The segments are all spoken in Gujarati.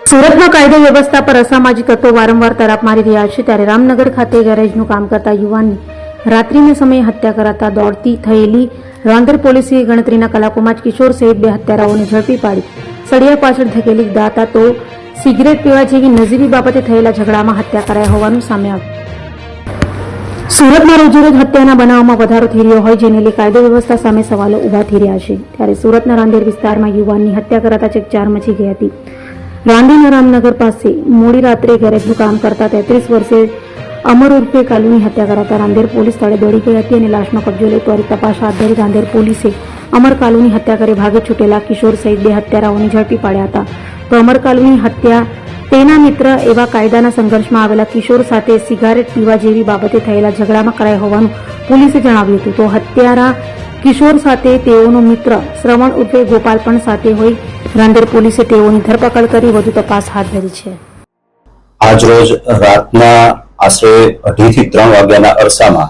સુરતમાં કાયદો વ્યવસ્થા પર અસામાજિક તત્વો વારંવાર તરાપ મારી રહ્યા છે, ત્યારે રામનગર ખાતે ગેરેજનું કામ કરતા યુવાનની રાત્રિના સમયે હત્યા કરાતા દોડતી થયેલી રાંદેર પોલીસે ગણતરીના કલાકોમાં જ કિશોર સહિત 2 હત્યારાઓને ઝડપી પાડી સળિયા પાછળ ધકેલી દાતા તો સિગરેટ પીવા જેવી નજીવી બાબતે થયેલા ઝઘડામાં હત્યા કરાયા હોવાનું સામે આવ્યું. સુરતમાં રોજેરોજ હત્યાના બનાવમાં વધારો થઈ રહ્યો હોય, જેને લઈ કાયદો વ્યવસ્થા સામે સવાલો ઉભા થઈ રહ્યા છે. ત્યારે સુરતના રાંદેર વિસ્તારમાં યુવાનની હત્યા કરાતા ચકચાર મચી ગઈ હતી. રાંદેરના રામનગર પાસે મોડી રાત્રે ગેરેજનું કામ કરતા 33 વર્ષીય અમર ઉર્ફે કાલુની હત્યા કરાતા રાંદેર પોલીસ સ્થળે દોડી ગઈ હતી અને લાશનો કબજો લઈ ત્વરિત તપાસ હાથ ધરી રાંદેર પોલીસે અમર કાલુની હત્યા કરી ભાગે છૂટેલા કિશોર સહિત 2 હત્યારાઓને ઝડપી પાડ્યા હતા. તો અમર કાલુની હત્યા તેના મિત્ર એવા કાયદાના સંઘર્ષમાં આવેલા કિશોર સાથે સિગારેટ પીવા જેવી બાબતે થયેલા ઝઘડામાં કરાઈ હોવાનું પોલીસે જણાવ્યું હતું. તો હત્યારા કિશોર સાથે તેઓનો મિત્ર શ્રવણ ઉર્ફે ગોપાલ પણ સાથે હોય. રાંદેર પોલીસે તેઓની ધરપકડ કરી વધુ તપાસ હાથ ધરી છે. આજરોજ રાતના આશરે 2:30 થી 3 વાગ્યાના અરસામાં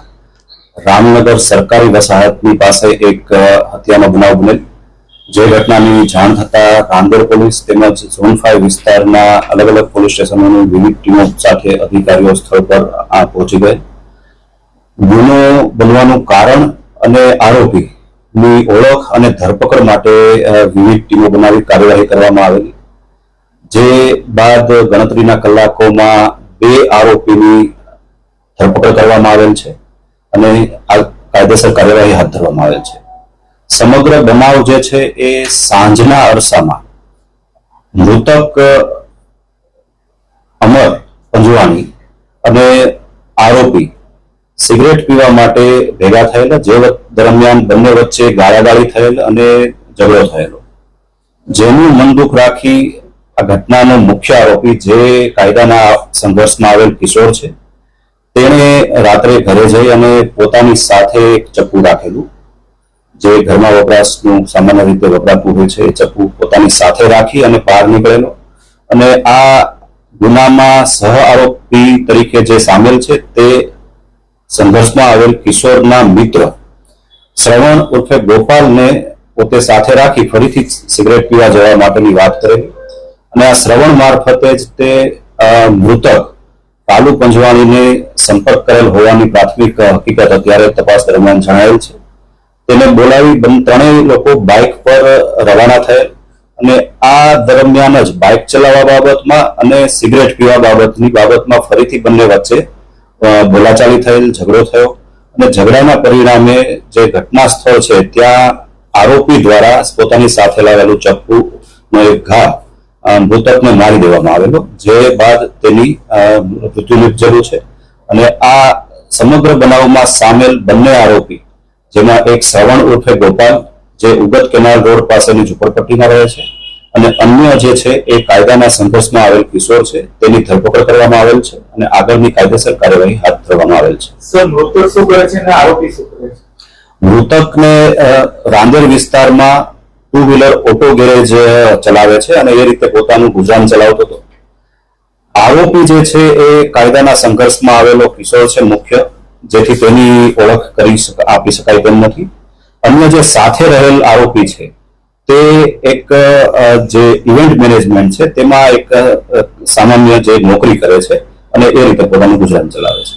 રામનગર સરકારી વસાહતની પાસે એક હત્યાનો બનાવ બનેલ. જે ઘટનાની જાણ થતા રાંદેર પોલીસ તેમજ ઝોન 5 વિસ્તારના અલગ અલગ પોલીસ સ્ટેશનોની વિવિધ ટીમો સાથે અધિકારીઓ સ્થળ પર પહોંચી ગઈ. ગુનો બનવાનું કારણ અને આરોપીની ઓળખ અને ધરપકડ માટે વિવિધ ટીમો બનાવી કાર્યવાહી કરવામાં આવેલી. જે બાદ ગણતરીના કલાકોમાં 2 આરોપીની ધરપકડ કરવામાં આવેલ છે અને કાયદેસર કાર્યવાહી હાથ ધરવામાં આવેલ છે. સમગ્ર બનાવ જે છે એ સાંજના અરસામાં મૃતક અમર પંજવાણી અને આરોપી સિગરેટ પીવા માટે ભેગા થયેલા, જે દરમિયાન બંને વચ્ચે ગાળાગાળી થયેલ અને ઝઘડો થયેલો. જેનું મન દુઃખ રાખી આ ઘટનાનો મુખ્ય આરોપી, જે કાયદાના સંઘર્ષમાં આવેલ કિશોર છે, તેણે રાત્રે ઘરે જઈ અને પોતાની સાથે એક ચપ્પુ રાખેલું, જે ઘરમાં વપરાશનું સામાન્ય રીતે વપરાતું હોય છે, એ ચપ્પુ પોતાની સાથે રાખી અને બહાર નીકળેલો. અને આ ગુનામાં સહ આરોપી તરીકે જે સામેલ છે તે સંઘર્ષમાં આવેલ કિશોરના મિત્ર શ્રવણ ઉર્ફે ગોપાલને પોતે સાથે રાખી ફરીથી સિગરેટ પીવા જવા માટેની વાત કરેલી. અને આ શ્રવણ મારફતે જ તે મૃતક કાલુ પંજવાણીને સંપર્ક કરેલ હોવાની પ્રાથમિક હકીકત અત્યારે તપાસ દરમિયાન જણાયેલ છે. તેને બોલાવી ત્રણેય લોકો બાઇક પર રવાના થયેલ અને આ દરમિયાન જ બાઇક ચલાવવા બાબતમાં અને સિગરેટ પીવા બાબતમાં ફરીથી બંને વચ્ચે બોલાચાલી થયેલ, ઝઘડો થયો. અને ઝઘડાના પરિણામે જે ઘટના સ્થળ છે ત્યાં આરોપી દ્વારા પોતાની સાથે લાવેલું ચપ્પુનો એક ઘા મૃતકને મારી દેવામાં આવેલો, જે બાદ તેની મૃત્યુ નિપજેલું છે. અને આ સમગ્ર બનાવમાં સામેલ બંને આરોપી, જેમાં એક શ્રવણ ઉર્ફે ગોપાલ, જે ઉગત કેનાલ રોડ પાસેની ઝુંપડપટ્ટીમાં રહે છે, અને અન્ય જે છે એ કાયદાના સંઘર્ષમાં આવેલ કિશોર છે, તેની ધરપકડ કરવામાં આવેલ છે અને આગળની કાયદેસર કાર્યવાહી હાથ ધરવામાં આવેલ છે. સર, મૃતક શું કરે છે અને આરોપી શું કરે છે? મૃતકને રાંદેર વિસ્તારમાં 2-વ્હીલર ઓટો ગેરેજ ચલાવે છે અને એ રીતે પોતાનું ગુજરાન ચલાવતો હતો. આરોપી જે છે એ કાયદાના સંઘર્ષમાં આવેલો કિશોર છે મુખ્ય, જેથી તેની ઓળખ આપી શકાય તેમ નથી. અન્ય જે સાથે રહેલ આરોપી છે તે એક જે ઇવેન્ટ મેનેજમેન્ટ છે તેમાં એક સામાન્ય જે નોકરી કરે છે અને એ રીતે પોતાનું ગુજરાન ચલાવે છે.